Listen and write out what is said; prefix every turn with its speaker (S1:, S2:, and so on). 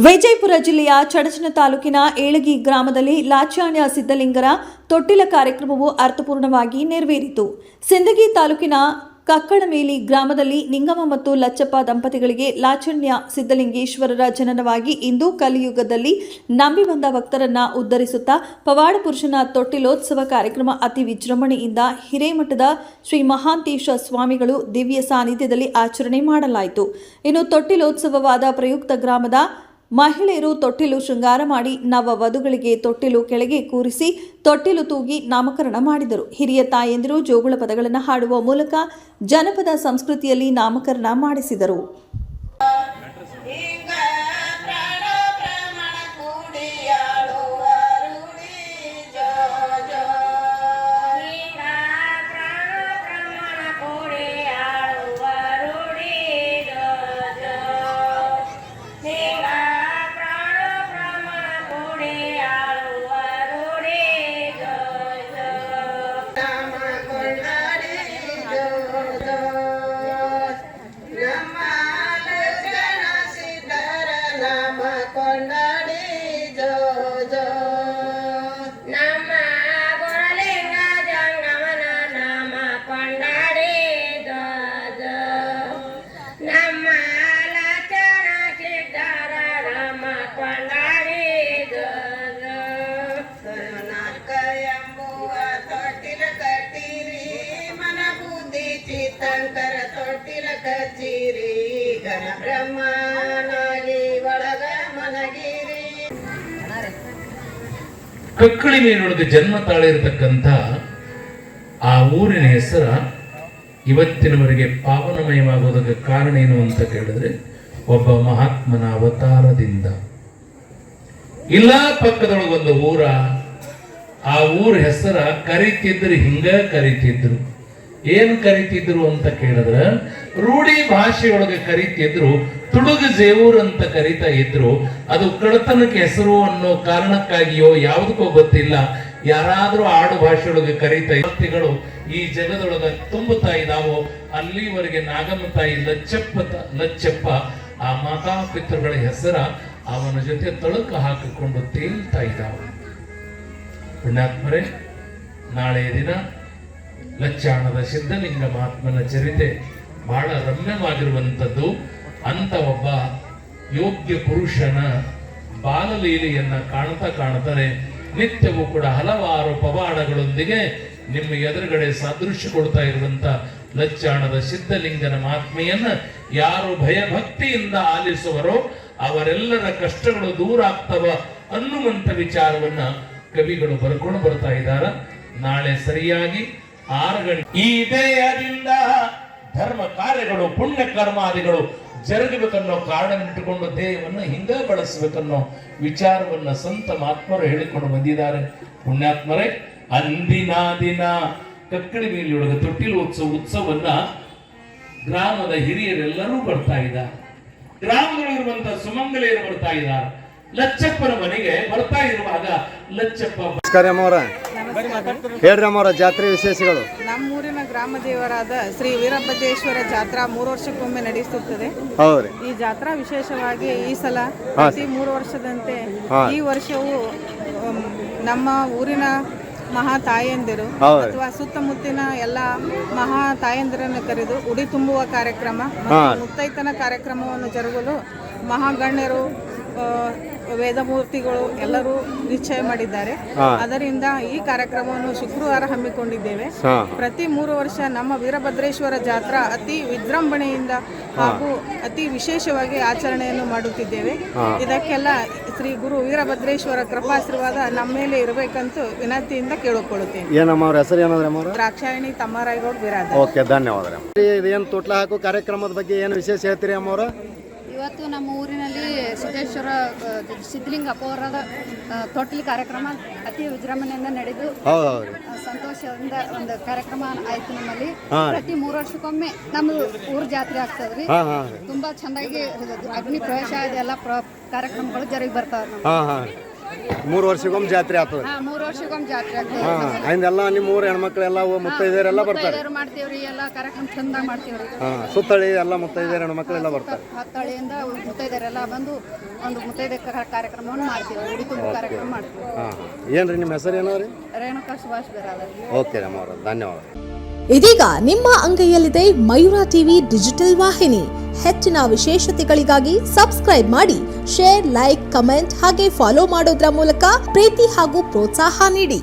S1: ವಿಜಯಪುರ ಜಿಲ್ಲೆಯ ಚಡಚಣ ತಾಲೂಕಿನ ಏಳಗಿ ಗ್ರಾಮದಲ್ಲಿ ಲಾಚಾಣ್ಯ ಸಿದ್ದಲಿಂಗರ ತೊಟ್ಟಿಲ ಕಾರ್ಯಕ್ರಮವು ಅರ್ಥಪೂರ್ಣವಾಗಿ ನೆರವೇರಿತು. ಸಿಂದಗಿ ತಾಲೂಕಿನ ಕಕ್ಕಡಮೇಲಿ ಗ್ರಾಮದಲ್ಲಿ ನಿಂಗಮ್ಮ ಮತ್ತು ಲಚ್ಚಪ್ಪ ದಂಪತಿಗಳಿಗೆ ಲಾಚಾಣ್ಯ ಸಿದ್ದಲಿಂಗೇಶ್ವರರ ಜನನವಾಗಿ ಇಂದು ಕಲಿಯುಗದಲ್ಲಿ ನಂಬಿ ಬಂದ ಭಕ್ತರನ್ನ ಉದ್ಧರಿಸುತ್ತಾ ಪವಾಡ ಪುರುಷನ ತೊಟ್ಟಿಲೋತ್ಸವ ಕಾರ್ಯಕ್ರಮ ಅತಿ ವಿಜೃಂಭಣೆಯಿಂದ ಹಿರೇಮಠದ ಶ್ರೀ ಮಹಾಂತೇಶ ಸ್ವಾಮಿಗಳು ದಿವ್ಯ ಸಾನ್ನಿಧ್ಯದಲ್ಲಿ ಆಚರಣೆ ಮಾಡಲಾಯಿತು. ಇನ್ನು ತೊಟ್ಟಿಲೋತ್ಸವವಾದ ಪ್ರಯುಕ್ತ ಗ್ರಾಮದ ಮಹಿಳೆಯರು ತೊಟ್ಟಿಲು ಶೃಂಗಾರ ಮಾಡಿ ನವ ವಧುಗಳಿಗೆ ತೊಟ್ಟಿಲು ಕೆಳಗೆ ಕೂರಿಸಿ ತೊಟ್ಟಿಲು ತೂಗಿ ನಾಮಕರಣ ಮಾಡಿದರು. ಹಿರಿಯ ತಾಯಂದಿರು ಜೋಗುಳ ಪದಗಳನ್ನು ಹಾಡುವ ಮೂಲಕ ಜನಪದ ಸಂಸ್ಕೃತಿಯಲ್ಲಿ ನಾಮಕರಣ ಮಾಡಿಸಿದರು.
S2: ತೊಟ್ಟಿಲ ಕಚೇರಿ ಘನ ಬ್ರಹ್ಮನಾಗಿ ಒಳಗ ಮನಗಿರಿ.
S3: ಕಕ್ಕಳಿ ಮೇಲೊಳಗೆ ಜನ್ಮ ತಾಳಿರತಕ್ಕಂಥ ಆ ಊರಿನ ಹೆಸರ ಇವತ್ತಿನವರೆಗೆ ಪಾವನಮಯವಾಗೋದಕ್ಕೆ ಕಾರಣ ಏನು ಅಂತ ಕೇಳಿದ್ರೆ ಒಬ್ಬ ಮಹಾತ್ಮನ ಅವತಾರದಿಂದ. ಇಲ್ಲ ಪಕ್ಕದೊಳಗೊಂದು ಊರ, ಆ ಊರ ಹೆಸರ ಕರಿತಿದ್ರು, ಹಿಂಗ ಕರಿತಿದ್ರು. ಏನ್ ಕರಿತಿದ್ರು ಅಂತ ಕೇಳಿದ್ರ ರೂಢಿ ಭಾಷೆಯೊಳಗೆ ಕರಿತಿದ್ರು, ತುಡುಗು ಜೇವೂರ್ ಅಂತ ಕರಿತಾ ಇದ್ರು. ಅದು ಕಡತನಕ್ಕೆ ಹೆಸರು ಅನ್ನೋ ಕಾರಣಕ್ಕಾಗಿಯೋ ಯಾವುದಕ್ಕೋ ಗೊತ್ತಿಲ್ಲ, ಯಾರಾದ್ರೂ ಆಡು ಭಾಷೆಯೊಳಗೆ ಕರೀತಾ ಭಕ್ತಿಗಳು ಈ ಜಗದೊಳಗ ತುಂಬುತ್ತಾ ಇದ್ದಾವೋ ಅಲ್ಲಿವರೆಗೆ ನಾಗಮ್ಮ ತಾಯಿ ಲಚ್ಚಪ್ಪ ಆ ಮಾತಾಪಿತೃಗಳ ಹೆಸರ ಅವನ ಜೊತೆ ತಳುಕ ಹಾಕಿಕೊಂಡು ತೇಲ್ತಾ ಇದ್ದಾವ. ಪುಣ್ಯಾತ್ಮರೇ, ನಾಳೆಯ ದಿನ ಲಚ್ಚಾಣದ ಸಿದ್ಧಲಿಂಗ ಮಹಾತ್ಮನ ಚರಿತೆ ಬಹಳ ರಮ್ಯವಾಗಿರುವಂಥದ್ದು. ಅಂತ ಒಬ್ಬ ಯೋಗ್ಯ ಪುರುಷನ ಬಾಲಲೀಲೆಯನ್ನ ಕಾಣ್ತಾರೆ. ನಿತ್ಯವೂ ಕೂಡ ಹಲವಾರು ಪವಾಡಗಳೊಂದಿಗೆ ನಿಮ್ಮ ಎದುರುಗಡೆ ಸಾದೃಶ್ಯ ಕೊಡ್ತಾ ಇರುವಂತ ಲಚ್ಚಾಣದ ಸಿದ್ಧಲಿಂಗನ ಮಹಾತ್ಮೆಯನ್ನ ಯಾರು ಭಯಭಕ್ತಿಯಿಂದ ಆಲಿಸುವರೋ ಅವರೆಲ್ಲರ ಕಷ್ಟಗಳು ದೂರ ಆಗ್ತವ ಅನ್ನುವಂತ ವಿಚಾರವನ್ನ ಕವಿಗಳು ಬರ್ಕೊಂಡು ಬರ್ತಾ ಇದ್ದಾರೆ. ನಾಳೆ ಸರಿಯಾಗಿ 6 ಗಂಟೆ ಈ ದೇಹದಿಂದ ಧರ್ಮ ಕಾರ್ಯಗಳು ಪುಣ್ಯ ಕರ್ಮಾದಿಗಳು ಜರುಗಬೇಕನ್ನೋ ಕಾರಣನಿಟ್ಟುಕೊಂಡು ದೇಹವನ್ನು ಹಿಂಗ ಬಳಸಬೇಕನ್ನೋ ವಿಚಾರವನ್ನ ಸಂತ ಮಹಾತ್ಮರು ಹೇಳಿಕೊಂಡು ಬಂದಿದ್ದಾರೆ. ಪುಣ್ಯಾತ್ಮರೇ, ಅಂದಿನ ದಿನ ಕಕ್ಕಳಿ ಮೇಲಿಯೊಳಗೆ ತೊಟ್ಟಿಲು ಉತ್ಸವವನ್ನ ಗ್ರಾಮದ ಹಿರಿಯರೆಲ್ಲರೂ ಬರ್ತಾ ಇದ್ದಾರೆ. ಗ್ರಾಮದಲ್ಲಿರುವಂತಹ ಸುಮಂಗಲಿಯರು ಬರ್ತಾ ಇದ್ದಾರೆ. ಲಚ್ಚಪ್ಪನ ಮನೆಗೆ ಬರ್ತಾ ಇರುವಾಗ ಲಚ್ಚಪ್ಪ
S4: ಹೇಳ್ರಿ ಅಮ್ಮವ್ರ ಜಾತ್ರೆ ವಿಶೇಷಗಳು.
S5: ನಮ್ಮೂರಿನ ಗ್ರಾಮ ದೇವರಾದ ಶ್ರೀ ವೀರಭದ್ರೇಶ್ವರ ಜಾತ್ರಾ 3 ವರ್ಷಕ್ಕೊಮ್ಮೆ ನಡೆಸುತ್ತದೆ. ಈ ಜಾತ್ರಾ ವಿಶೇಷವಾಗಿ ಈ ಸಲ ಪ್ರತಿ 3 ವರ್ಷದಂತೆ ಈ ವರ್ಷವೂ ನಮ್ಮ ಊರಿನ ಮಹಾ ತಾಯಂದಿರು ಅಥವಾ ಸುತ್ತಮುತ್ತಿನ ಎಲ್ಲ ಮಹಾ ತಾಯಂದಿರನ್ನು ಕರೆದು ಉಡಿ ತುಂಬುವ ಕಾರ್ಯಕ್ರಮ, ಮುತ್ತೈತನ ಕಾರ್ಯಕ್ರಮವನ್ನು ಜರುಗಲು ಮಹಾಗಣ್ಯರು, ವೇದಮೂರ್ತಿಗಳು ಎಲ್ಲರೂ ನಿಶ್ಚಯ ಮಾಡಿದ್ದಾರೆ. ಅದರಿಂದ ಈ ಕಾರ್ಯಕ್ರಮವನ್ನು ಶುಕ್ರವಾರ ಹಮ್ಮಿಕೊಂಡಿದ್ದೇವೆ. ಪ್ರತಿ 3 ವರ್ಷ ನಮ್ಮ ವೀರಭದ್ರೇಶ್ವರ ಜಾತ್ರಾ ಅತಿ ವಿಜೃಂಭಣೆಯಿಂದ ಹಾಗೂ ಅತಿ ವಿಶೇಷವಾಗಿ ಆಚರಣೆಯನ್ನು ಮಾಡುತ್ತಿದ್ದೇವೆ. ಇದಕ್ಕೆಲ್ಲ ಶ್ರೀ ಗುರು ವೀರಭದ್ರೇಶ್ವರ ಕೃಪಾಶೀರ್ವಾದ ನಮ್ಮ ಮೇಲೆ ಇರಬೇಕಂತ ವಿನಂತಿಯಿಂದ ಕೇಳಿಕೊಳ್ಳುತ್ತೇನೆ. ದ್ರಾಕ್ಷಾಯಣಿ ತಮ್ಮರಾಯಗೌಡ ಬಿರಾದ.
S4: ಓಕೆ, ಧನ್ಯವಾದ. ಏನು ತೊಟ್ಲ ಹಾಕೋ ಕಾರ್ಯಕ್ರಮದ ಬಗ್ಗೆ ಏನು ವಿಶೇಷ ಹೇಳ್ತೀರಿ ಅಮ್ಮವ್ರ?
S6: ಇವತ್ತು ನಮ್ಮ ಊರಿನಲ್ಲಿ ಸಿದ್ಧಲಿಂಗ ಅಪೋರದ ತೊಟ್ಟಿಲು ಕಾರ್ಯಕ್ರಮ ಅತಿ ವಿಜೃಂಭಣೆಯಿಂದ ನಡೆದು ಸಂತೋಷದಿಂದ ಒಂದು ಕಾರ್ಯಕ್ರಮ ಆಯ್ತು. ನಮ್ಮಲ್ಲಿ ಪ್ರತಿ 3 ವರ್ಷಕ್ಕೊಮ್ಮೆ ನಮ್ಮ ಊರ್ ಜಾತ್ರೆ ಆಗ್ತದ್ರಿ. ತುಂಬಾ ಚೆನ್ನಾಗಿ ಅಗ್ನಿ ಪ್ರವೇಶ ಇದೆಲ್ಲ ಕಾರ್ಯಕ್ರಮಗಳು ಜರುಗಿ ಬರ್ತಾವ.
S4: 3 ವರ್ಷಕ್ಕೊಮ್ಮೆ ಜಾತ್ರೆ ಆಗ್ತದೆ.
S6: 3 ವರ್ಷಕ್ಕೊಮ್ಮೆ ಜಾತ್ರೆ ಆಗ್ತದೆ.
S4: ಹಾಂ ಹಿಂದೆಲ್ಲ ನಿಮ್ಮ ಊರು ಹೆಣ್ಮಕ್ಳೆಲ್ಲ ಮುತ್ತೈದೆಯರೆಲ್ಲ ಬರ್ತಾರೆ.
S6: ಮುತ್ತೈದೆಯರು ಮಾಡ್ತೀವ್ರಿ, ಎಲ್ಲ ಕಾರ್ಯಕ್ರಮ ಚಂದ ಮಾಡ್ತೀವ್ರಿ.
S4: ಹಾಂ ಸುತ್ತಳಿ ಎಲ್ಲ ಮುತ್ತೈದೆಯರು ಹೆಣ್ಮಕ್ಳೆಲ್ಲ ಬರ್ತಾರೆ.
S6: ಹತ್ತಳಿಯಿಂದ ಮುತ್ತೈದೆಯರೆಲ್ಲ ಬಂದು ಒಂದು ಮುತ್ತೈದೆ ಕಾರ್ಯಕ್ರಮವನ್ನು ಮಾಡ್ತೀವಿ, ಉಡಿ ತುಂಬ ಕಾರ್ಯಕ್ರಮ ಮಾಡ್ತೀವಿ.
S4: ಹಾಂ ಏನು ರೀ ನಿಮ್ಮ ಹೆಸರು ಏನೋ ರೀ?
S6: ರೇಣುಕಾ ಸುಭಾಷ್ ಬೇರಾದರ್.
S4: ಓಕೆ ಅಮ್ಮ ಅವರ ಧನ್ಯವಾದ.
S7: ಇದೀಗ ನಿಮ್ಮ ಅಂಗೈಯಲ್ಲಿದೆ ಮಯೂರ ಟಿವಿ ಡಿಜಿಟಲ್ ವಾಹಿನಿ. ಹೆಚ್ಚಿನ ವಿಶೇಷತೆಗಳಿಗಾಗಿ ಸಬ್ಸ್ಕ್ರೈಬ್ ಮಾಡಿ, ಶೇರ್, ಲೈಕ್, ಕಮೆಂಟ್ ಹಾಗೆ ಫಾಲೋ ಮಾಡೋದ್ರ ಮೂಲಕ ಪ್ರೀತಿ ಹಾಗೂ ಪ್ರೋತ್ಸಾಹ ನೀಡಿ.